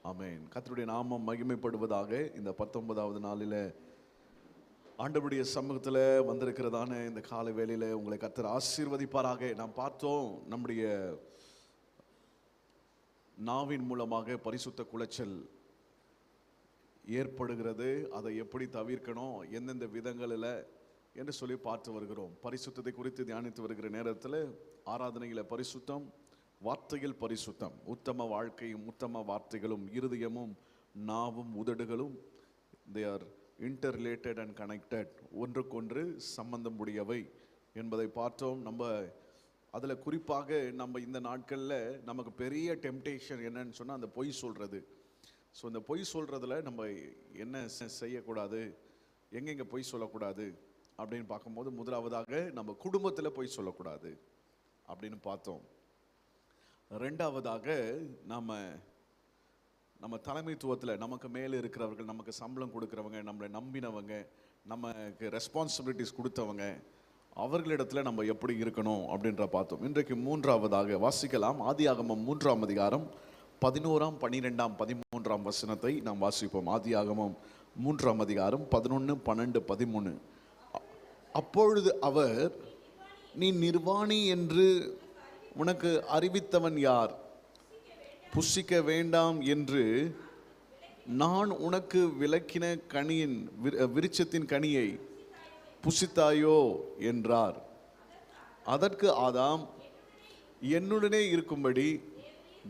ஆமென். கர்த்தருடைய நாமம் மகிமைப்படுவதாக. இந்த 19வது நாளில் ஆண்டவருடைய சமூகத்தில் வந்திருக்கிறதான இந்த காலை வேளையில் உங்களை கர்த்தர் ஆசீர்வதிப்பாராக. நாம் பார்த்தோம், நம்முடைய நாவின் மூலமாக பரிசுத்த குலைச்சல் ஏற்படுகிறது. அதை எப்படி தவிர்க்கணும், எந்தெந்த விதங்களில் என்று சொல்லி பார்த்து வருகிறோம். பரிசுத்தத்தை குறித்து தியானித்து வருகிற நேரத்தில் ஆராதனையில் பரிசுத்தம், வார்த்தையில் பரிசுத்தம், உத்தம வாழ்க்கையும் உத்தம வார்த்தைகளும் இருதயமும் நாவும் உதடுகளும் they are interrelated and connected, ஒன்றுக்கொன்று சம்பந்தம் உடையவை என்பதை பார்த்தோம். நம்ம அதில் குறிப்பாக நம்ம இந்த நாட்களில் நமக்கு பெரிய டெம்டேஷன் என்னன்னு சொன்னால் அந்த பொய் சொல்கிறது. ஸோ இந்த பொய் சொல்கிறதுல நம்ம என்ன செய்யக்கூடாது, எங்கெங்கே பொய் சொல்லக்கூடாது அப்படின்னு பார்க்கும்போது, முதலாவதாக நம்ம குடும்பத்தில் பொய் சொல்லக்கூடாது அப்படின்னு பார்த்தோம். ரெண்டாவதாக நம்ம தலைமைத்துவத்தில் நமக்கு மேலே இருக்கிறவர்கள், நமக்கு சம்பளம் கொடுக்குறவங்க, நம்மளை நம்பினவங்க, நமக்கு ரெஸ்பான்சிபிலிட்டிஸ் கொடுத்தவங்க, அவர்களிடத்தில் நம்ம எப்படி இருக்கணும் அப்படின்ற பார்த்தோம். இன்றைக்கு மூன்றாவதாக வாசிக்கலாம். ஆதியாகமம் 3ஆம் அதிகாரம் 11, 12, 13 வசனத்தை நாம் வாசிப்போம். ஆதியாகமம் 3ஆம் அதிகாரம் 11, 12, 13. அப்பொழுது அவர், நீ நிர்வாணி என்று உனக்கு அறிவித்தவன் யார்? புசிக்க வேண்டாம் என்று நான் உனக்கு விலக்கின கனியின் விருட்சத்தின் கனியை புசித்தாயோ என்றார். அதற்கு ஆதாம், என்னுடனே இருக்கும்படி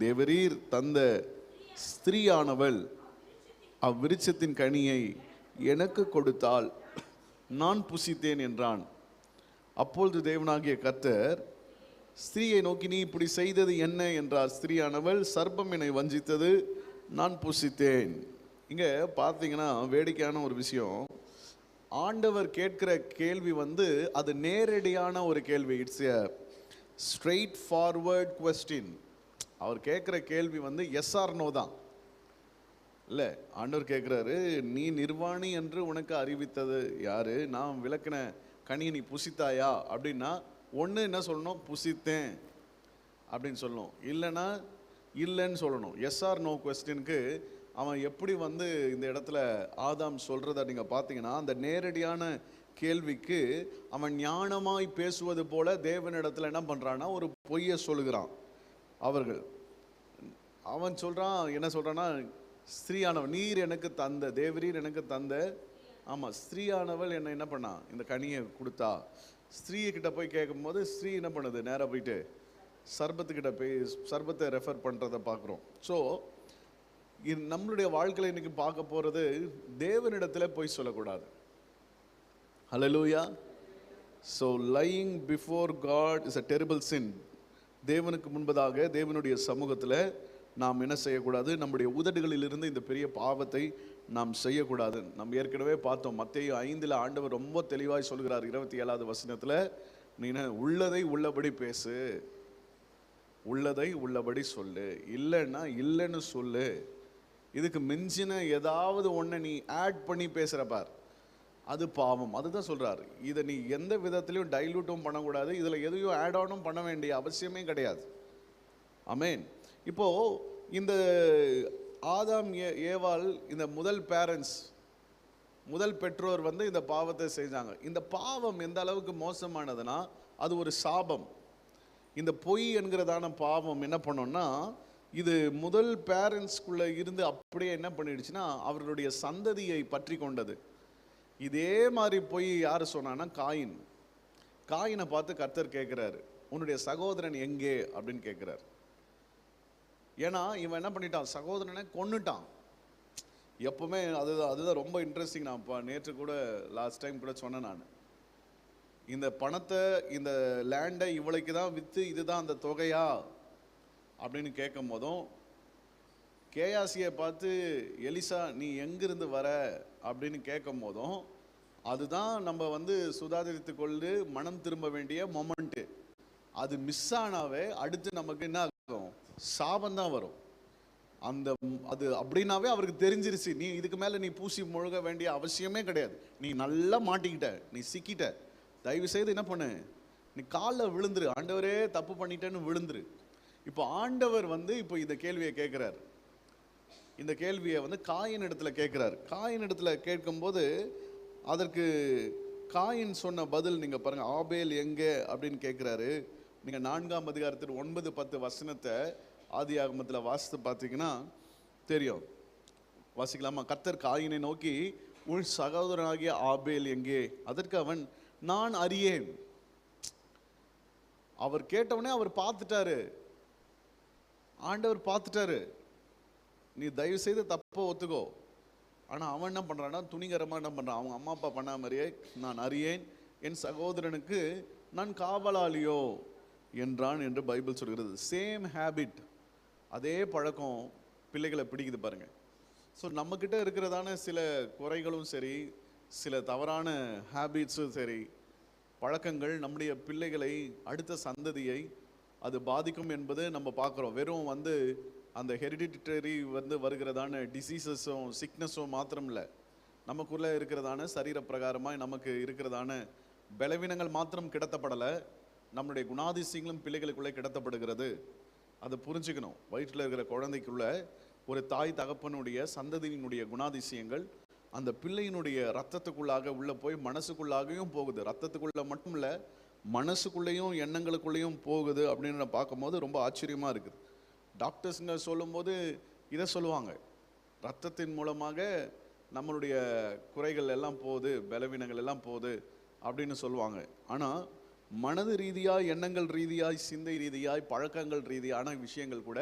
தேவரீர் தந்த ஸ்திரீயானவள் அவ்விருட்சத்தின் கனியை எனக்கு கொடுத்தால் நான் புசித்தேன் என்றான். அப்பொழுது தேவனாகிய கர்த்தர் ஸ்திரீயை நோக்கி, நீ இப்படி செய்தது என்ன என்றார். ஸ்திரீயானவள், சர்ப்பம் என்னை வஞ்சித்தது, நான் புசித்தேன். இங்கே பார்த்தீங்கன்னா வேடிக்கையான ஒரு விஷயம். ஆண்டவர் கேட்கிற கேள்வி அது நேரடியான ஒரு கேள்வி. It's a straightforward question. அவர் கேட்குற கேள்வி எஸ் ஆர் நோ தான். இல்லை, ஆண்டவர் கேட்குறாரு, நீ நிர்வாணி என்று உனக்கு அறிவித்தது யாரு? நான் விளக்கின கனியை நீ புசித்தாயா அப்படின்னா, ஒன்று என்ன சொல்லணும், புசித்தேன் அப்படின்னு சொல்லணும், இல்லைன்னா இல்லைன்னு சொல்லணும். எஸ் ஆர் நோ கொஸ்டினுக்கு அவன் எப்படி இந்த இடத்துல ஆதாம் சொல்கிறத நீங்கள் பார்த்தீங்கன்னா, அந்த நேரடியான கேள்விக்கு அவன் ஞானமாய் பேசுவது போல தேவனிடத்தில் என்ன பண்ணுறான்னா ஒரு பொய்யை சொல்லுகிறான். அவன் சொல்கிறான், என்ன சொல்கிறான்னா, ஸ்திரீயானவள் நீர் எனக்கு தந்த, தேவரீர் எனக்கு தந்த, ஆமாம், ஸ்திரீயானவள் என்னை என்ன பண்ணா, இந்த கனியை கொடுத்தா. ஸ்திரீக்கிட்ட போய் கேட்கும்போது ஸ்திரீ என்ன பண்ணுது, நேராக போயிட்டு சர்பத்துக்கிட்ட போய் சர்பத்தை ரெஃபர் பண்ணுறதை பார்க்குறோம். ஸோ நம்மளுடைய வாழ்க்கையில் இன்றைக்கி பார்க்க போகிறது, தேவனிடத்தில் போய் சொல்லக்கூடாது. Hallelujah. So lying before God is a terrible sin. தேவனுக்கு முன்பதாக தேவனுடைய சமூகத்தில் நாம் என்ன செய்யக்கூடாது, நம்முடைய உதடுகளிலிருந்து இந்த பெரிய பாவத்தை நாம் செய்யக்கூடாது. நம்ம ஏற்கனவே பார்த்தோம், மத்தேயு 5 ஆண்டவர் ரொம்ப தெளிவாய் சொல்கிறார். 27வது வசனத்தில், நீ உள்ளதை உள்ளபடி பேசு, உள்ளதை உள்ளபடி சொல்லு, இல்லைன்னா இல்லைன்னு சொல்லு. இதுக்கு மிஞ்சின ஏதாவது ஒன்று நீ ஆட் பண்ணி பேசுகிற பார், அது பாவம். அதுதான் சொல்கிறார். இதை நீ எந்த விதத்துலையும் டைல்யூட்டும் பண்ணக்கூடாது, இதில் எதையும் ஆட் ஆனும் பண்ண வேண்டிய அவசியமே கிடையாது. ஆமென். இப்போது இந்த ஆதாம் ஏவாள், இந்த முதல் பேரண்ட்ஸ், முதல் பெற்றோர் இந்த பாவத்தை செஞ்சாங்க. இந்த பாவம் எந்த அளவுக்கு மோசமானதுன்னா, அது ஒரு சாபம். இந்த பொய் என்கிறதான பாவம் என்ன பண்ணோம்னா, இது முதல் பேரண்ட்ஸ்குள்ளே இருந்து அப்படியே என்ன பண்ணிடுச்சுன்னா அவர்களுடைய சந்ததியை பற்றி கொண்டது. இதே மாதிரி பொய் யார் சொன்னான்னா, காயினை பார்த்து கர்த்தர் கேட்குறாரு, உன்னுடைய சகோதரன் எங்கே அப்படின்னு கேட்குறாரு. ஏன்னா இவன் என்ன பண்ணிட்டான், சகோதரனை கொன்னுட்டான். எப்பவுமே அதுதான் ரொம்ப இன்ட்ரெஸ்டிங். நான் நேற்று கூட லாஸ்ட் டைம் கூட சொன்னேன், நான் இந்த பணத்தை, இந்த லேண்டை இவளைக்கு தான் விற்று இதுதான் அந்த தொகையா அப்படின்னு கேட்கும் போதும், கேயாசியை பார்த்து எலிசா நீ எங்கிருந்து வர அப்படின்னு கேட்கும் போதும், அதுதான் நம்ம சுதாரித்து கொண்டு மனம் திரும்ப வேண்டிய மொமெண்ட்டு. அது மிஸ் ஆனாவே அடுத்து நமக்கு என்ன ஆகும், சாபந்தான் வரும். அது அப்படின்னாவே அவருக்கு தெரிஞ்சிருச்சு, நீ இதுக்கு மேலே நீ பூசி முழுக வேண்டிய அவசியமே கிடையாது, நீ நல்லா மாட்டிக்கிட்ட, நீ சிக்கிட்ட, தயவு செய்து என்ன பண்ணு, நீ காலில் விழுந்துரு, ஆண்டவரே தப்பு பண்ணிட்டேன்னு விழுந்துரு. இப்போ ஆண்டவர் இப்போ இந்த கேள்வியை கேட்குறாரு, இந்த கேள்வியை வந்து காயின் இடத்துல கேட்குறாரு. காயின் இடத்துல கேட்கும்போது அதற்கு காயின் சொன்ன பதில் நீங்கள் பாருங்கள். ஆபேல் எங்கே அப்படின்னு கேட்குறாரு. நீங்கள் 4ஆம் அதிகாரத்தில் 9-10 வசனத்தை ஆதியாகமத்தில் வாசித்து பார்த்தீங்கன்னா தெரியும். வாசிக்கலாமா? கர்த்தர் காயினை நோக்கி, உன் சகோதரனாகிய ஆபேல் எங்கே? அதற்கு அவன், நான் அறியேன். அவர் கேட்டவனே அவர் பார்த்துட்டாரு, ஆண்டவர் பார்த்துட்டாரு. நீ தயவு செய்து தப்ப ஒத்துக்கோ. ஆனால் அவன் என்ன பண்ணுறான்னா, துணிகரமாக என்ன பண்ணுறான், அவங்க அம்மா அப்பா பண்ண மாதிரியே, நான் அறியேன், என் சகோதரனுக்கு நான் காவலாளியோ என்றான் என்று பைபிள் சொல்கிறது. சேம் ஹேபிட், அதே பழக்கம் பிள்ளைகளை பிடிக்குது பாருங்கள். ஸோ நம்மக்கிட்ட இருக்கிறதான சில குறைகளும் சரி, சில தவறான ஹேபிட்ஸும் சரி, பழக்கங்கள் நம்முடைய பிள்ளைகளை, அடுத்த சந்ததியை அது பாதிக்கும் என்பது நம்ம பார்க்குறோம். வெறும் வந்து அந்த ஹெரிடிட்டரி வந்து வருகிறதான டிசீசஸும் சிக்னஸும் மாத்திரம் இல்லை, நமக்குள்ளே இருக்கிறதான சரீர பிரகாரமாக நமக்கு இருக்கிறதான பலவீனங்கள் மாத்திரம் கிடத்தப்படலை, நம்முடைய குணாதிசயங்களும் பிள்ளைகளுக்குள்ளே கிடத்தப்படுகிறது. அதை புரிஞ்சுக்கணும். வயிற்றில் இருக்கிற குழந்தைக்குள்ள ஒரு தாய் தகப்பனுடைய சந்ததியினுடைய குணாதிசயங்கள் அந்த பிள்ளையினுடைய ரத்தத்துக்குள்ளாக உள்ளே போய் மனசுக்குள்ளாகவும் போகுது. ரத்தத்துக்குள்ள மட்டும் இல்லை, மனசுக்குள்ளேயும் எண்ணங்களுக்குள்ளேயும் போகுது அப்படின்னு பார்க்கும்போது ரொம்ப ஆச்சரியமாக இருக்குது. டாக்டர்ஸுங்க சொல்லும்போது இதை சொல்லுவாங்க, ரத்தத்தின் மூலமாக நம்மளுடைய குறைகள் எல்லாம் போகுது, பலவீனங்கள் எல்லாம் போகுது அப்படின்னு சொல்லுவாங்க. ஆனால் மனது ரீதியாய், எண்ணங்கள் ரீதியாய், சிந்தை ரீதியாய், பழக்கங்கள் ரீதியான விஷயங்கள் கூட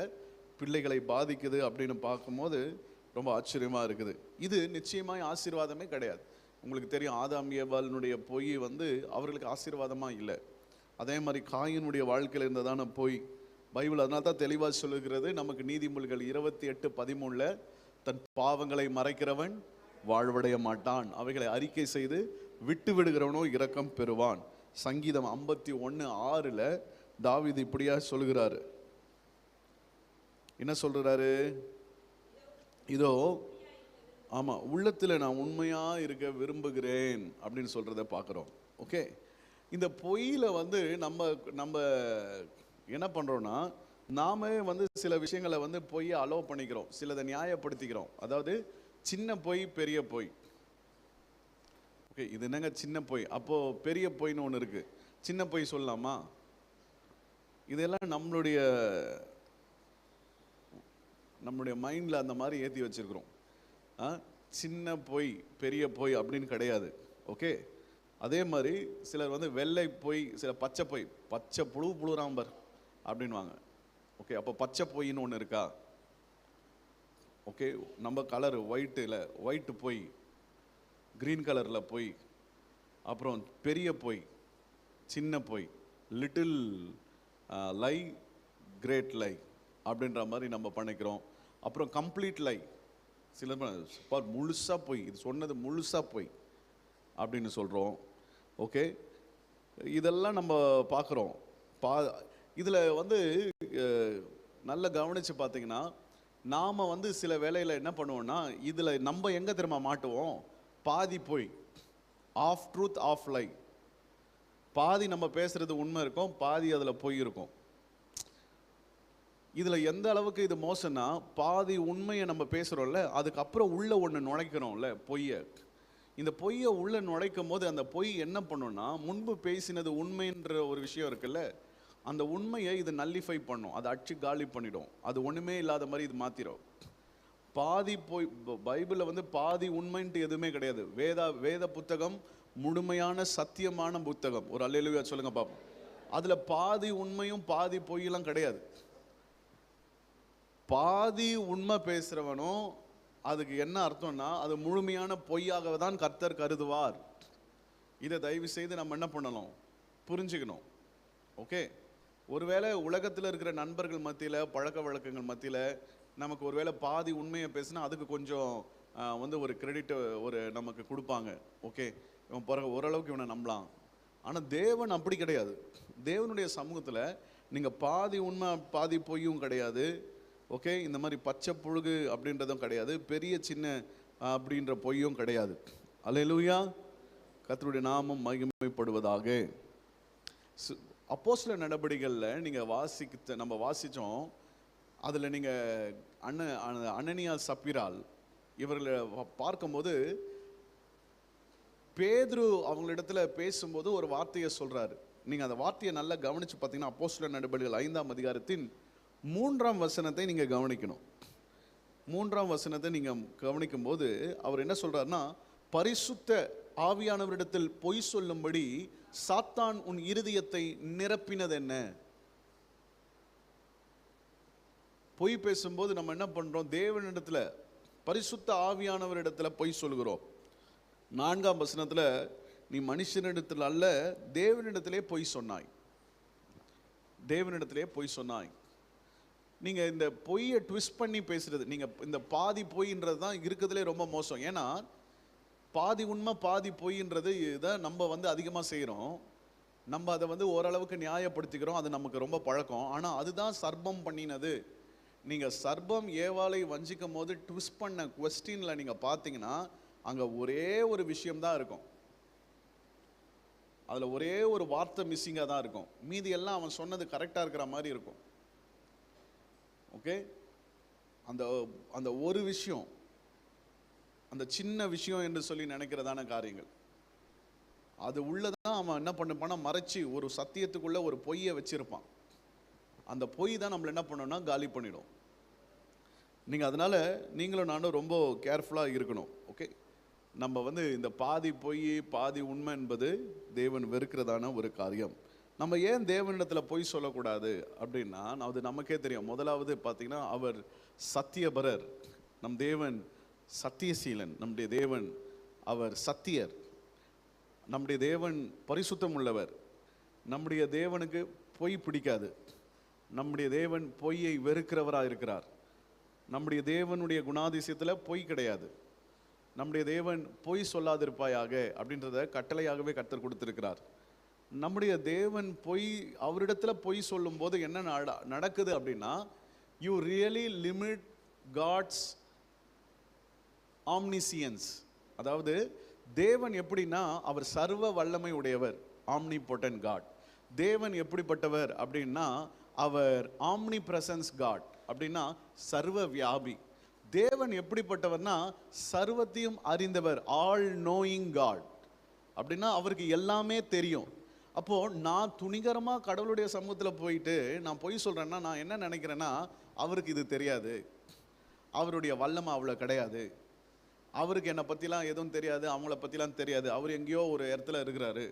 பிள்ளைகளை பாதிக்குது அப்படின்னு பார்க்கும்போது ரொம்ப ஆச்சரியமாக இருக்குது. இது நிச்சயமாய் ஆசீர்வாதமே கிடையாது. உங்களுக்கு தெரியும், ஆதாம் ஏவாளினுடைய பொய் வந்து அவர்களுக்கு ஆசீர்வாதமாக இல்லை. அதே மாதிரி காயினுடைய வாழ்க்கையில் இருந்ததான பொய் பைபிள் அதனால தான் தெளிவாக சொல்லுகிறது. நமக்கு நீதிமொழிகள் 28:13 தன் பாவங்களை மறைக்கிறவன் வாழ்வடைய மாட்டான், அவைகளை அறிக்கை செய்து விட்டு விடுகிறவனோ இரக்கம் பெறுவான். சங்கீதம் 51:6 தாவீது இப்படியா சொல்லுகிறாரு. என்ன சொல்றாரு? இதோ, ஆமாம், உள்ளத்தில் நான் உண்மையாக இருக்க விரும்புகிறேன் அப்படின்னு சொல்கிறத பார்க்குறோம். ஓகே, இந்த பொய்யில் வந்து நம்ம என்ன பண்ணுறோன்னா, நாம வந்து சில விஷயங்களை வந்து பொய்யை அலோவ் பண்ணிக்கிறோம், சிலதை நியாயப்படுத்திக்கிறோம். அதாவது சின்ன பொய், பெரிய பொய். ஓகே, இது என்னங்க சின்ன பொய், அப்போது பெரிய பொய்ன்னு ஒன்று இருக்குது, சின்ன பொய் சொல்லலாமா? இதெல்லாம் நம்மளுடைய மைண்டில் அந்த மாதிரி ஏற்றி வச்சுருக்கிறோம். சின்ன பொய் பெரிய பொய் அப்படின்னு கிடையாது. ஓகே, அதே மாதிரி சிலர் வந்து வெள்ளை பொய், சில பச்சை பொய், பச்சை புழுறாம்பர் அப்படின்வாங்க. ஓகே, அப்போ பச்சை பொய்ன்னு ஒன்று இருக்கா? ஓகே, நம்ம கலரு ஒயிட்டு பொய், க்ரீன் கலரில் பொய், அப்புறம் பெரிய பொய், சின்ன பொய், லிட்டில் லை, கிரேட் லை அப்படின்ற மாதிரி நம்ம பண்ணிக்கிறோம். அப்புறம் கம்ப்ளீட் லை, சில முழுசாக பொய், இது சொன்னது முழுசாக பொய் அப்படின்னு சொல்கிறோம். ஓகே, இதெல்லாம் நம்ம பார்க்குறோம். இதில் வந்து நல்லா கவனித்து பார்த்தீங்கன்னா, நாம் வந்து சில வேளையில் என்ன பண்ணுவோம்னா, இதில் நம்ம எங்கே திரும்ப மாட்டுவோம்? பாதி பொய், ஆஃப் ட்ரூத் ஆஃப் லை. பாதி நம்ம பேசுகிறது உண்மை இருக்கும், பாதி அதில் பொய் இருக்கும். இதில் எந்த அளவுக்கு இது மோசம்னா, பாதி உண்மையை நம்ம பேசுகிறோம்ல, அதுக்கப்புறம் உள்ளே ஒன்று நுழைக்கிறோம்ல பொய்யை. இந்த பொய்யை உள்ளே நுழைக்கும் போது அந்த பொய் என்ன பண்ணுன்னா, முன்பு பேசினது உண்மைன்ற ஒரு விஷயம் இருக்குல்ல, அந்த உண்மையை இது நல்லிஃபை பண்ணும், அதை அடிச்சு காலி பண்ணிடும், அது ஒன்றுமே இல்லாத மாதிரி இது மாற்றிடும். பாதி பொய், பைபிளில் வந்து பாதி உண்மைன்ட்டு எதுவுமே கிடையாது. வேத புத்தகம் முழுமையான சத்தியமான புத்தகம். ஒரு அல்லேலூயா சொல்லுங்க பாப்போம். அதில் பாதி உண்மையும் பாதி பொய்யெல்லாம் கிடையாது. பாதி உண்மை பேசுகிறவனும் அதுக்கு என்ன அர்த்தம்னா, அது முழுமையான பொய்யாக தான் கர்த்தர் கருதுவார். இதை தயவு செய்து நம்ம என்ன பண்ணணும்? புரிஞ்சுக்கணும். ஓகே, ஒருவேளை உலகத்தில் இருக்கிற நண்பர்கள் மத்தியில், பழக்க வழக்கங்கள் மத்தியில் நமக்கு ஒருவேளை பாதி உண்மையை பேசினா அதுக்கு கொஞ்சம் வந்து ஒரு கிரெடிட் ஒரு நமக்கு கொடுப்பாங்க. ஓகே, இவன் பிறகு ஓரளவுக்கு இவனை நம்பலாம். ஆனால் தேவன் அப்படி கிடையாது. தேவனுடைய சமூகத்தில் நீங்கள் பாதி உண்மை பாதி பொய்யும் கிடையாது. ஓகே, இந்த மாதிரி பச்சை புழுகு அப்படின்றதும் கிடையாது, பெரிய சின்ன அப்படின்ற பொய்யும் கிடையாது. அல்லேலூயா, கர்த்தருடைய நாமம் மகிமைப்படுவதாக. அப்போஸ்தலர் நடபடிகளில் நீங்கள் நம்ம வாசித்தோம். அதில் நீங்கள் அனனியா சப்பிரால் இவர்களை பார்க்கும்போது பேதுரு அவங்களிடத்துல பேசும்போது ஒரு வார்த்தையை சொல்றாரு. நீங்க அந்த வார்த்தையை நல்லா கவனிச்சு பார்த்தீங்கன்னா அப்போஸ்தலர் நடபடிகள் 5ஆம் அதிகாரத்தின் 3ஆம் வசனத்தை நீங்க கவனிக்கணும். 3ஆம் வசனத்தை நீங்க கவனிக்கும் போது அவர் என்ன சொல்றாருன்னா, பரிசுத்த ஆவியானவரிடத்தில் பொய் சொல்லும்படி சாத்தான் உன் இருதயத்தை நிரப்பினது என்ன? பொய் பேசும்போது நம்ம என்ன பண்றோம்? தேவனிடத்துல, பரிசுத்த ஆவியானவரிடத்துல பொய் சொல்கிறோம். 4ஆம் வசனத்துல, நீ மனுஷனிடத்தில் அல்ல தேவனிடத்திலே பொய் சொன்னாய். தேவனிடத்திலே பொய் சொன்னாய். நீங்க இந்த பொய்யை ட்விஸ்ட் பண்ணி பேசுறது, நீங்க இந்த பாதி பொய்ன்றது தான் இருக்கிறதுலே ரொம்ப மோசம். ஏன்னா பாதி உண்மை பாதி பொய்ன்றது இதை நம்ம அதிகமாக செய்கிறோம். நம்ம அதை ஓரளவுக்கு நியாயப்படுத்திக்கிறோம், அது நமக்கு ரொம்ப பழக்கம். ஆனால் அதுதான் சர்ப்பம் பண்ணினது. நீங்கள் சர்ப்பம் ஏவாளை வஞ்சிக்கும் போது ட்விஸ்ட் பண்ண குவெஸ்டினில் நீங்கள் பார்த்தீங்கன்னா அங்கே ஒரே ஒரு விஷயம்தான் இருக்கும். அதில் ஒரே ஒரு வார்த்தை மிஸ்ஸிங்காக தான் இருக்கும். மீதி எல்லாம் அவன் சொன்னது கரெக்டாக இருக்கிற மாதிரி இருக்கும். ஓகே, அந்த அந்த ஒரு விஷயம், அந்த சின்ன விஷயம் என்று சொல்லி நினைக்கிறதான காரியங்கள், அது உள்ளதான் அவன் என்ன பண்ணப்பானா மறைச்சி ஒரு சத்தியத்துக்குள்ள ஒரு பொய்யை வச்சிருப்பான். அந்த பொய் தான் நம்மளை என்ன பண்ணோம்னா காலி பண்ணிடும். நீங்கள் அதனால நீங்களும் நானும் ரொம்ப கேர்ஃபுல்லாக இருக்கணும். ஓகே, நம்ம இந்த பாதி பொய் பாதி உண்மை என்பது தேவன் வெறுக்கிறதான ஒரு காரியம். நம்ம ஏன் தேவனிடத்தில் பொய் சொல்லக்கூடாது அப்படின்னா, அது நமக்கே தெரியும். முதலாவது பார்த்தீங்கன்னா, அவர் சத்தியபரர். நம் தேவன் சத்தியசீலன். நம்முடைய தேவன் அவர் சத்தியர். நம்முடைய தேவன் பரிசுத்தம் உள்ளவர். நம்முடைய தேவனுக்கு பொய் பிடிக்காது. நம்முடைய தேவன் பொய்யை வெறுக்கிறவராக இருக்கிறார். நம்முடைய தேவனுடைய குணாதிசயத்தில் பொய் கிடையாது. நம்முடைய தேவன் பொய் சொல்லாதிருப்பாயாக அப்படின்றத கட்டளையாகவே கர்த்தர் கொடுத்திருக்கிறார். நம்முடைய தேவன் அவரிடத்தில் பொய் சொல்லும் போது என்ன நடக்குது அப்படின்னா, you really limit God's omniscience. அதாவது தேவன் எப்படின்னா, அவர் சர்வ வல்லமை உடையவர், ஆம்னிபொட்டன்ட் காட். தேவன் எப்படிப்பட்டவர் அப்படின்னா, அவர் ஆம்னி பிரசன்ஸ் காட், அப்படின்னா சர்வ வியாபி. தேவன் எப்படிப்பட்டவர்னா, சர்வத்தையும் அறிந்தவர், ஆல் நோயிங் காட். அப்படின்னா அவருக்கு எல்லாமே தெரியும். அப்போ நான் துணிகரமாக கடவுளுடைய சமூகத்தில் போயிட்டு நான் பொய் சொல்றேன்னா, நான் என்ன நினைக்கிறேன்னா, அவருக்கு இது தெரியாது, அவருடைய வல்லமை அவ்வளோ கிடையாது, அவருக்கு என்னை பற்றிலாம் எதுவும் தெரியாது, அவங்கள பற்றிலாம் தெரியாது, அவர் எங்கேயோ ஒரு இடத்துல இருக்கிறாரு,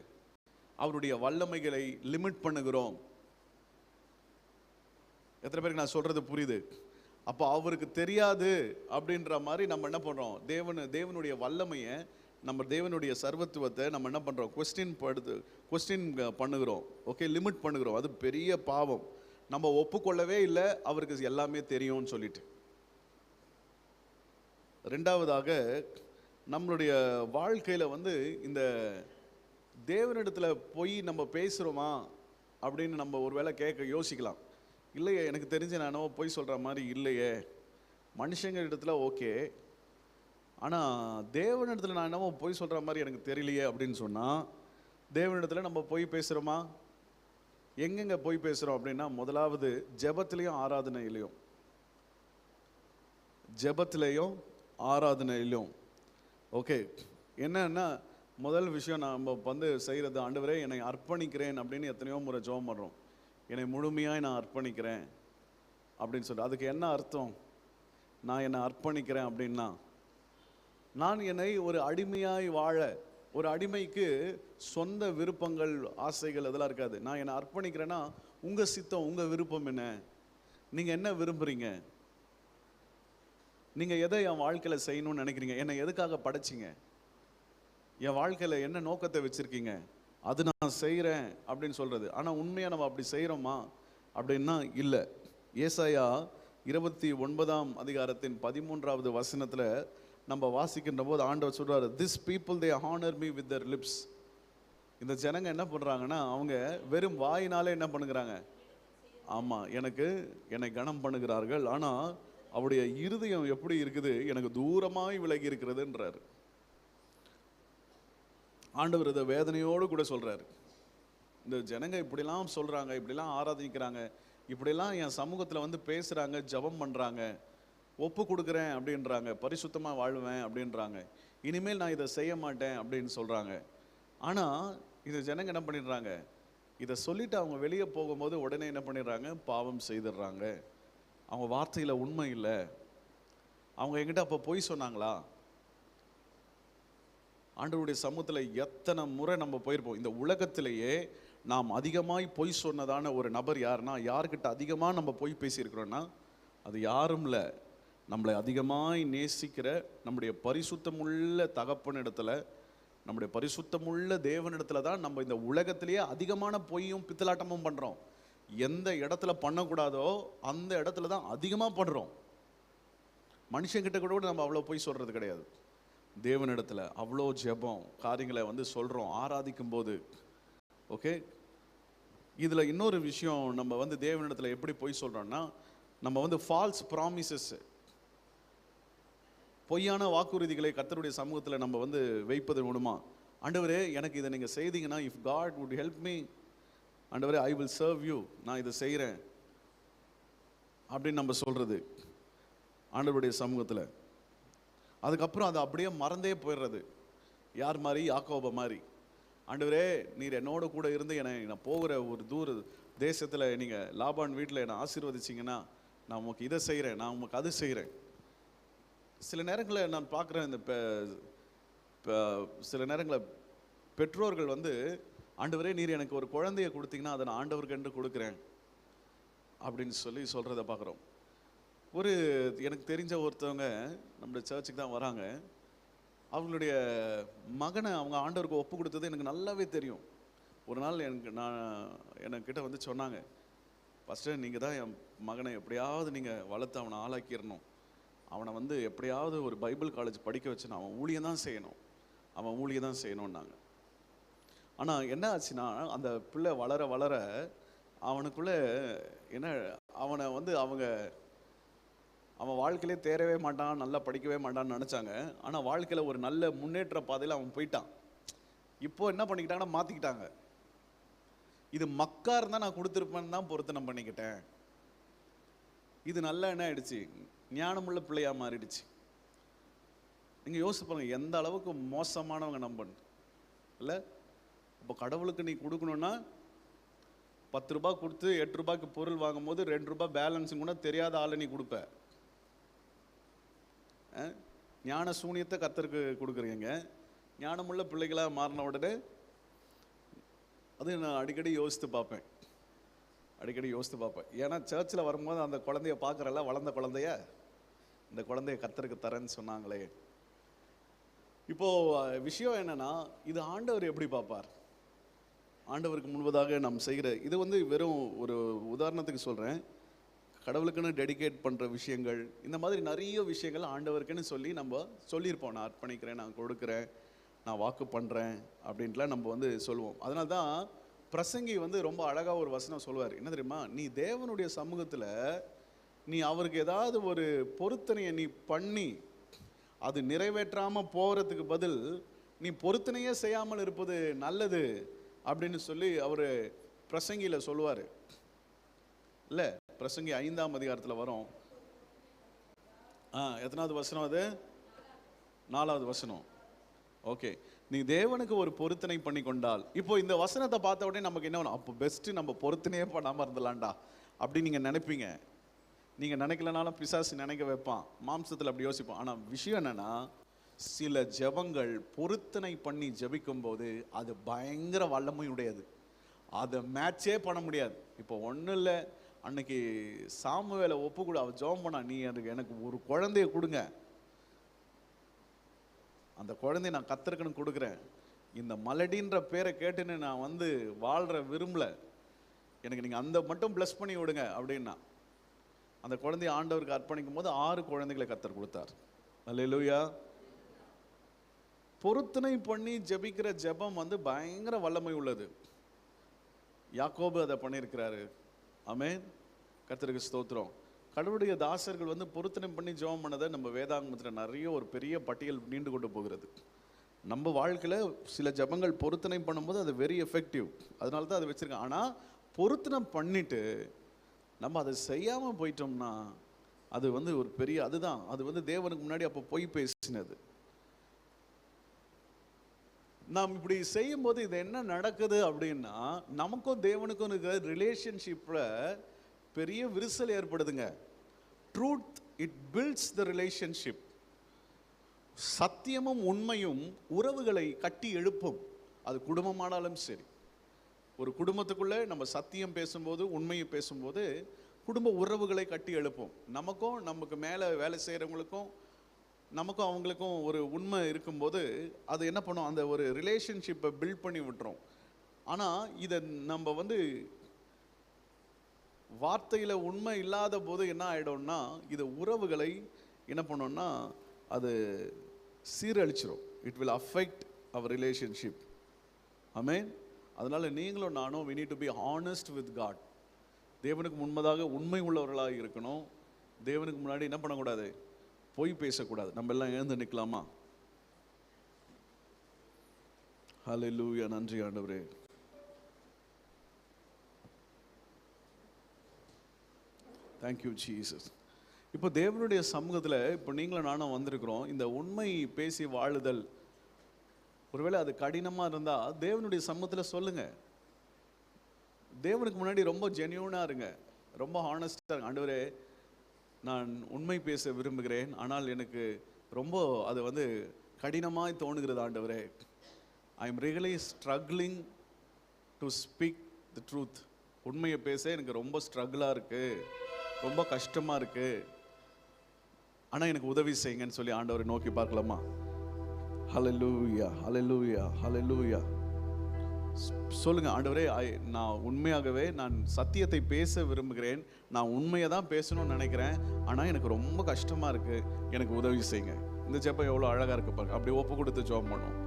அவருடைய வல்லமைகளை லிமிட் பண்ணுகிறோம். எத்தனை பேருக்கு நான் சொல்றது புரியுது? அப்போ அவருக்கு தெரியாது அப்படின்ற மாதிரி நம்ம என்ன பண்ணுறோம்? தேவனுடைய வல்லமையை, நம்ம தேவனுடைய சர்வத்துவத்தை நம்ம என்ன பண்ணுறோம்? கொஸ்டின் பண்ணுகிறோம். ஓகே, லிமிட் பண்ணுகிறோம். அது பெரிய பாவம். நம்ம ஒப்புக்கொள்ளவே இல்லை அவருக்கு எல்லாமே தெரியும்னு சொல்லிட்டு. ரெண்டாவதாக, நம்மளுடைய வாழ்க்கையில் இந்த தேவனிடத்தில் போய் நம்ம பேசுகிறோமா அப்படின்னு நம்ம ஒரு வேளை யோசிக்கலாம். இல்லையே, எனக்கு தெரிஞ்ச நானோ பொய் சொல்கிற மாதிரி இல்லையே, மனுஷங்க இடத்துல ஓகே, ஆனால் தேவனிடத்தில் நான் என்னவோ பொய் சொல்கிற மாதிரி எனக்கு தெரியலையே அப்படின்னு சொன்னால், தேவனிடத்தில் நம்ம பொய் பேசுகிறோமா? எங்கெங்கே பொய் பேசுகிறோம் அப்படின்னா, முதலாவது ஜெபத்திலையும் ஆராதனையிலையும். ஓகே, என்னன்னா முதல் விஷயம் நம்ம செய்கிறது, ஆண்டவரே என்னை அர்ப்பணிக்கிறேன் அப்படின்னு எத்தனையோ முறை ஜெபம் பண்ணுறோம். என்னை முழுமையாய் நான் அர்ப்பணிக்கிறேன் அப்படின்னு சொல்லிட்டு, அதுக்கு என்ன அர்த்தம்? நான் என்னை அர்ப்பணிக்கிறேன் அப்படின்னா, நான் என்னை ஒரு அடிமையாய் வாழ, ஒரு அடிமைக்கு சொந்த விருப்பங்கள் ஆசைகள் அதெல்லாம் இருக்காது. நான் என்னை அர்ப்பணிக்கிறேன்னா, உங்கள் சித்தம், உங்கள் விருப்பம் என்ன, நீங்கள் என்ன விரும்புகிறீங்க, நீங்கள் எதை என் வாழ்க்கையில் செய்யணும்னு நினைக்கிறீங்க, என்னை எதுக்காக படைச்சிங்க, என் வாழ்க்கையில் என்ன நோக்கத்தை வச்சுருக்கீங்க, அது நான் செய்கிறேன் அப்படின்னு சொல்கிறது. ஆனால் உண்மையாக நம்ம அப்படி செய்கிறோமா அப்படின்னா இல்லை. ஏசாயா 29ஆம் அதிகாரத்தின் 13வது வசனத்தில் நம்ம வாசிக்கின்ற போது ஆண்டவர் சொல்றாரு, this people they honour me with their lips. இந்த ஜனங்க என்ன பண்ணுறாங்கன்னா, அவங்க வெறும் வாயினாலே என்ன பண்ணுகிறாங்க? ஆமாம், என்னை கனம் பண்ணுகிறார்கள், ஆனால் அவருடைய இருதயம் எப்படி இருக்குது? எனக்கு தூரமாய் விலகி இருக்கிறதுன்றார் ஆண்டவர். இதை வேதனையோடு கூட சொல்கிறாரு. இந்த ஜனங்க இப்படிலாம் சொல்கிறாங்க, இப்படிலாம் ஆராதிக்கிறாங்க, இப்படிலாம் என் சமூகத்தில் பேசுகிறாங்க, ஜபம் பண்ணுறாங்க, ஒப்பு கொடுக்குறேன் அப்படின்றாங்க, பரிசுத்தமாக வாழ்வேன் அப்படின்றாங்க, இனிமேல் நான் இதை செய்ய மாட்டேன் அப்படின்னு சொல்கிறாங்க. ஆனால் இது ஜனங்க என்ன பண்ணிடுறாங்க, இதை சொல்லிவிட்டு அவங்க வெளியே போகும்போது உடனே என்ன பண்ணிடுறாங்க, பாவம் செய்துடுறாங்க. அவங்க வார்த்தையில் உண்மை இல்லை. அவங்க எங்கிட்ட அப்போ பொய் சொன்னாங்களா? ஆண்டவருடைய சமூகத்தில் எத்தனை முறை நம்ம போயிருப்போம். இந்த உலகத்திலேயே நாம் அதிகமாய் பொய் சொன்னதான ஒரு நபர் யாருன்னா, யார்கிட்ட அதிகமாக நம்ம பொய் பேசியிருக்கிறோன்னா அது யாரும் இல்லை, நம்மளை அதிகமாய் நேசிக்கிற நம்முடைய பரிசுத்தமுள்ள தகப்பனிடத்தில், நம்முடைய பரிசுத்தமுள்ள தேவனிடத்தில் தான் நம்ம இந்த உலகத்திலேயே அதிகமான பொய்யும் பித்தலாட்டமும் பண்ணுறோம். எந்த இடத்துல பண்ணக்கூடாதோ அந்த இடத்துல தான் அதிகமாக பண்ணுறோம். மனுஷங்கிட்ட கூட நம்ம அவ்வளோ பொய் சொல்கிறது கிடையாது. தேவனிடத்தில் அவ்வளோ ஜெபம் காரியங்களை சொல்கிறோம் ஆராதிக்கும் போது. ஓகே, இதில் இன்னொரு விஷயம், நம்ம தேவனிடத்தில் எப்படி பொய் சொல்கிறோன்னா, நம்ம ஃபால்ஸ் ப்ராமிசஸ், பொய்யான வாக்குறுதிகளை கர்த்தருடைய சமூகத்தில் நம்ம வைப்பது மூலமா, ஆண்டவரே எனக்கு இதை நீங்கள் செய்தீங்கன்னா, if God would help me, ஆண்டவரே ஐ வில் சர்வ் யூ, நான் இதை செய்கிறேன் அப்படின்னு நம்ம சொல்கிறது ஆண்டவருடைய சமூகத்தில். அதுக்கப்புறம் அது அப்படியே மறந்தே போயிடுறது. யார் மாதிரி? யாக்கோப மாதிரி. ஆண்டவரே நீர் என்னோட கூட இருந்து நான் போகிற ஒரு தூர தேசத்தில் நீங்கள் லாபான் வீட்டில் என்னை ஆசீர்வதிச்சிங்கன்னா நான் உமக்கு இதை செய்கிறேன், நான் உமக்கு அது செய்கிறேன். சில நேரங்களில் நான் பார்க்குறேன், இந்த சில நேரங்களில் பெற்றோர்கள் ஆண்டவரே நீர் எனக்கு ஒரு குழந்தைய கொடுத்தீங்கன்னா அதை நான் ஆண்டவருக்கு என்று கொடுக்குறேன் அப்படின்னு சொல்கிறத பார்க்குறோம். எனக்கு தெரிஞ்ச ஒருத்தவங்க நம்மளுடைய சர்ச்சுக்கு தான் வராங்க. அவங்களுடைய மகனை அவங்க ஆண்டவருக்கு ஒப்பு கொடுத்தது எனக்கு நல்லாவே தெரியும். ஒரு நாள் என்கிட்ட சொன்னாங்க, ஃபஸ்ட்டு நீங்கள் தான் என் மகனை எப்படியாவது நீங்கள் வளர்த்து அவனை ஆளாக்கிடணும், அவனை எப்படியாவது ஒரு பைபிள் காலேஜ் படிக்க வச்சுன்னு அவன் ஊழியம் தான் செய்யணும், அவன் ஊழியம் தான் செய்யணுன்னாங்க. ஆனால் என்ன ஆச்சுன்னா, அந்த பிள்ளை வளர வளர அவனுக்குள்ளே என்ன, அவனை அவன் வாழ்க்கையிலே தேரவே மாட்டான், நல்லா படிக்கவே மாட்டான்னு நினச்சாங்க. ஆனால் வாழ்க்கையில் ஒரு நல்ல முன்னேற்ற பாதையில் அவன் போயிட்டான். இப்போ என்ன பண்ணிக்கிட்டாங்கன்னா மாற்றிக்கிட்டாங்க. இது மக்கா இருந்தால் நான் கொடுத்துருப்பேன்னு தான் பொருத்தனை பண்ணிக்கிட்டேன். இது நல்லா என்ன ஆயிடுச்சு, ஞானமுள்ள பிள்ளையாக மாறிடுச்சு. நீங்கள் யோசிச்சு பாருங்க, எந்த அளவுக்கு மோசமானவங்க நம்பணும் இல்லை? இப்போ கடவுளுக்கு நீ கொடுக்கணுன்னா 10 ரூபாய் கொடுத்து 8 ரூபாய்க்கு பொருள் வாங்கும் போது 2 ரூபாய் பேலன்ஸுங்க கூட தெரியாத ஆளை நீ கொடுப்ப. ஞான சூனியத்தை கர்த்தருக்கு கொடுக்குறீங்க. ஞானமுள்ள பிள்ளைகளாக மாறின உடனே அது நான் அடிக்கடி யோசித்து பார்ப்பேன். ஏன்னா சர்ச்சில் வரும்போது அந்த குழந்தைய பார்க்குறல, வளர்ந்த குழந்தைய, இந்த குழந்தைய கர்த்தருக்கு தரேன்னு சொன்னாங்களே. இப்போது விஷயம் என்னென்னா, இது ஆண்டவர் எப்படி பார்ப்பார்? ஆண்டவருக்கு முன்பதாக நாம் செய்கிற இது வெறும் ஒரு உதாரணத்துக்கு சொல்கிறேன். கடவுளுக்குன்னு டெடிகேட் பண்ணுற விஷயங்கள், இந்த மாதிரி நிறைய விஷயங்கள் ஆண்டவருக்குன்னு நம்ம சொல்லியிருப்போம். நான் அர்ப்பணிக்கிறேன், நான் கொடுக்குறேன், நான் வாக்கு பண்ணுறேன் அப்படின்ட்டுலாம் நம்ம சொல்லுவோம். அதனால தான் பிரசங்கி ரொம்ப அழகாக ஒரு வசனம் சொல்லுவார். என்ன தெரியுமா? நீ தேவனுடைய சமூகத்தில் நீ அவருக்கு ஏதாவது ஒரு பொருத்தனையை நீ பண்ணி அது நிறைவேற்றாமல் போகிறதுக்கு பதில் நீ பொருத்தனையே செய்யாமல் இருப்பது நல்லது அப்படின்னு அவர் பிரசங்கியில் சொல்லுவார். இல்லை, பிரசங்கி 5ஆம் அதிகாரத்தில் வரும். எத்தனாவது வசனம் அது? 4வது வசனம். ஓகே, நீ தேவனுக்கு ஒரு பொருத்தனை பண்ணி கொண்டால். இப்போ இந்த வசனத்தை பார்த்த உடனே நமக்கு என்ன வேணும்? அப்போ பெஸ்ட்டு நம்ம பொருத்தனையே பண்ணாமல் இருந்தலாம்டா அப்படின்னு நீங்கள் நினைப்பீங்க. நீங்கள் நினைக்கலனாலும் பிசாசு நினைக்க வைப்பான், மாம்சத்தில் அப்படி யோசிப்போம். ஆனால் விஷயம் என்னென்னா, சில ஜெபங்கள் பொருத்தனை பண்ணி ஜெபிக்கும் போது அது பயங்கர வல்லமையுடையது. அதை மேட்சே பண்ண முடியாது. இப்போ ஒன்றும் இல்லை, அன்னைக்கு சாமுவேலை ஒப்பு கூட அவள் ஜெபம் பண்ணா, நீ எனக்கு ஒரு குழந்தைய கொடுங்க, அந்த குழந்தைய நான் கர்த்தருக்குன்னு கொடுக்குறேன், இந்த மலடின்ற பேரை கேட்டுன்னு நான் வாழ்கிற விரும்பல, எனக்கு நீங்கள் அந்த மட்டும் ப்ளஸ் பண்ணி விடுங்க அப்படின்னா, அந்த குழந்தைய ஆண்டவருக்கு அர்ப்பணிக்கும் போது 6 குழந்தைகளை கர்த்தர் கொடுத்தார். அல்லேலூயா. பொருத்தனை பண்ணி ஜெபிக்கிற ஜெபம் பயங்கர வல்லமை உள்ளது. யாக்கோபு அதை பண்ணியிருக்கிறாரு. ஆமென், கர்த்தருக்கு ஸ்தோத்திரம். கடவுளுடைய தாசர்கள் பொருத்தனை பண்ணி ஜெபம் பண்ணதை நம்ம வேதாகமத்தில் நிறைய ஒரு பெரிய பட்டியல் நீண்டு கொண்டு போகிறது. நம்ம வாழ்க்கையில் சில ஜெபங்கள் பொருத்தனை பண்ணும்போது அது வெரி எஃபெக்டிவ், அதனால தான் அதை வச்சுருக்கேன். ஆனால் பொருத்தனை பண்ணிட்டு நம்ம அதை செய்யாமல் போயிட்டோம்னா அது வந்து ஒரு பெரிய அதுதான், அது வந்து தேவனுக்கு முன்னாடி அப்போ பொய் பேசினது. நாம் இப்படி செய்யும் போது இது என்ன நடக்குது அப்படின்னா, நமக்கும் தேவனுக்கும் இருக்கிற ரிலேஷன்ஷிப்ல பெரிய விரிசல் ஏற்படுதுங்க. Truth it builds the relationship. சத்தியமும் உண்மையும் உறவுகளை கட்டி எழுப்பும். அது குடும்பமானாலும் சரி, ஒரு குடும்பத்துக்குள்ளே நம்ம சத்தியம் பேசும்போது, உண்மையை பேசும்போது குடும்ப உறவுகளை கட்டி எழுப்பும். நமக்கும் நமக்கு மேலே வேலை செய்கிறவங்களுக்கும் நமக்கும் அவங்களுக்கும் ஒரு உண்மை இருக்கும்போது அது என்ன பண்ணும், அந்த ஒரு ரிலேஷன்ஷிப்பை பில்ட் பண்ணி விட்டுரும். ஆனால் இதை நம்ம வந்து வார்த்தையில் உண்மை இல்லாத போது என்ன ஆகிடும்னா, இது உறவுகளை என்ன பண்ணோம்னா அது சீரழிச்சிரும். It will affect our relationship. Amen. அதனால் நீங்களும் நானும் we need to be honest with God. தேவனுக்கு முன்பதாக உண்மை உள்ளவர்களாக இருக்கணும். தேவனுக்கு முன்னாடி என்ன பண்ணக்கூடாது, பொய் பேசக்கூடாது. நம்ம எல்லாம் எழுந்து நிற்கலாமா? ஹல்லேலூயா. நன்றி ஆண்டவரே. Thank you Jesus. இப்போ தேவனுடைய சமூகத்தில் இப்போ நீங்களும் நானும் வந்திருக்கிறோம். இந்த உண்மை பேசி வாழுதல் ஒருவேளை அது கடினமாக இருந்தால் தேவனுடைய சமூகத்தில் சொல்லுங்கள். தேவனுக்கு முன்னாடி ரொம்ப ஜென்யூனாக இருங்க, ரொம்ப ஹானஸ்டாக இருங்க. ஆண்டவரே, நான் உண்மை பேச விரும்புகிறேன், ஆனால் எனக்கு ரொம்ப அது வந்து கடினமாய் தோணுகிறது ஆண்டவரே. I am really struggling to speak the truth. உண்மையை பேச எனக்கு ரொம்ப ஸ்ட்ரகிளாக இருக்குது, ரொம்ப கஷ்டமாக இருக்குது, ஆனால் எனக்கு உதவி செய்யுங்கன்னு சொல்லி ஆண்டவரை நோக்கி பார்க்கலாமா? ஹல்லேலூயா, ஹல்லேலூயா, ஹல்லேலூயா. சொல்லுங்க, ஆண்டவரே, நான் உண்மையாகவே நான் சத்தியத்தை பேச விரும்புகிறேன், நான் உண்மையை தான் பேசணும்னு நினைக்கிறேன், ஆனால் எனக்கு ரொம்ப கஷ்டமாக இருக்குது, எனக்கு உதவி செய்யுங்க. இந்த ஜெபம் எவ்வளோ அழகாக இருக்கு பாருங்க. அப்படி ஒப்பு கொடுத்து ஜெபம் பண்ணுவோம்.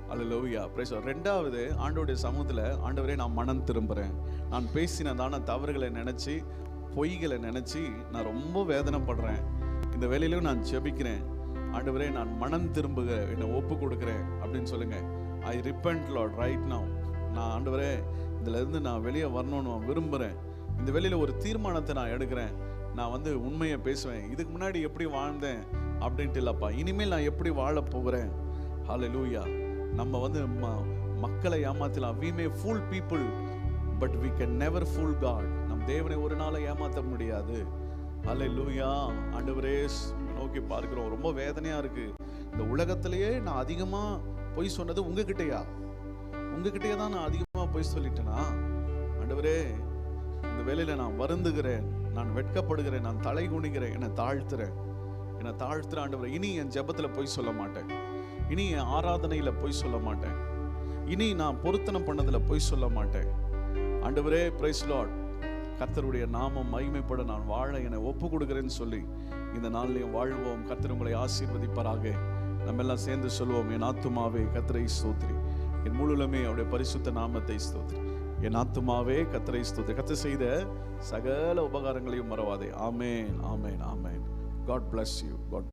ஹல்லேலூயா, பிரைஸ் தி லார்ட். ரெண்டாவது, ஆண்டவருடைய சமூகத்தில், ஆண்டவரே நான் மனம் திரும்புகிறேன், நான் பேசினதான தவறுகளை நினச்சி பொய்களை நினச்சி நான் ரொம்ப வேதனைப்படுறேன், இந்த வேலையிலும் நான் ஜெபிக்கிறேன், ஆண்டவரே நான் மனம் திரும்புகிறேன், என்னை ஒப்பு கொடுக்குறேன் அப்படின்னு சொல்லுங்க. ஐ ரிப்பெண்ட் லார்ட் ரைட் நவ். நான் ஆண்டவரே இதிலேருந்து நான் வெளியே வரணும்னு நான் விரும்புகிறேன், இந்த வேலையில் ஒரு தீர்மானத்தை நான் எடுக்கிறேன், நான் வந்து உண்மையை பேசுவேன், இதுக்கு முன்னாடி எப்படி வாழ்ந்தேன் அப்படின்ட்டு இல்லைப்பா, இனிமேல் நான் எப்படி வாழ போகிறேன். ஹல்லேலூயா. நம்ம வந்து மக்களை ஏமாற்றலாம். we may fool people but we can never fool God. நம் தேவனை ஒரு நாளை ஏமாற்ற முடியாது. ஹல்லேலூயா. ஆண்டவரே நோக்கி பார்க்கிறோம். ரொம்ப வேதனையாக இருக்குது. இந்த உலகத்திலேயே நான் அதிகமாக பொய் சொன்னது உங்ககிட்டயா? உங்ககிட்டயே தான் நான் அதிகமாக பொய் சொல்லிட்டேனா? ஆண்டவரே, இந்த வேலையில் நான் வருந்துகிறேன், நான் வெட்கப்படுகிறேன், நான் தலை குனிகிறேன், என்னை தாழ்த்துறேன் ஆண்டவரே. இனி என் ஜெபத்தில் பொய் சொல்ல மாட்டேன், இனி என் ஆராதனையில் பொய் சொல்ல மாட்டேன், இனி நான் பொருத்தனம் பண்ணதில் பொய் சொல்ல மாட்டேன். ஆண்டவரே, பிரைஸ் லார்ட். கர்த்தருடைய நாமம் மகிமைப்பட நான் வாழ என்னை ஒப்பு கொடுக்கிறேன்னு சொல்லி இந்த நாளிலையும் வாழ்வோம். கர்த்தர் உங்களை ஆசீர்வதிப்பாராக. நம்ம எல்லாம் சேர்ந்து சொல்வோம். என் ஆத்துமாவே கர்த்தரை ஸ்தோத்திரி, என் முழுலமே அவருடைய பரிசுத்த நாமத்தை ஸ்தோத்திரி. என் ஆத்துமாவே கர்த்தரை ஸ்தோத்திரி. கர்த்தர் செய்த சகல உபகாரங்களையும் மறவாதே. ஆமென், ஆமென், ஆமென். God bless you. God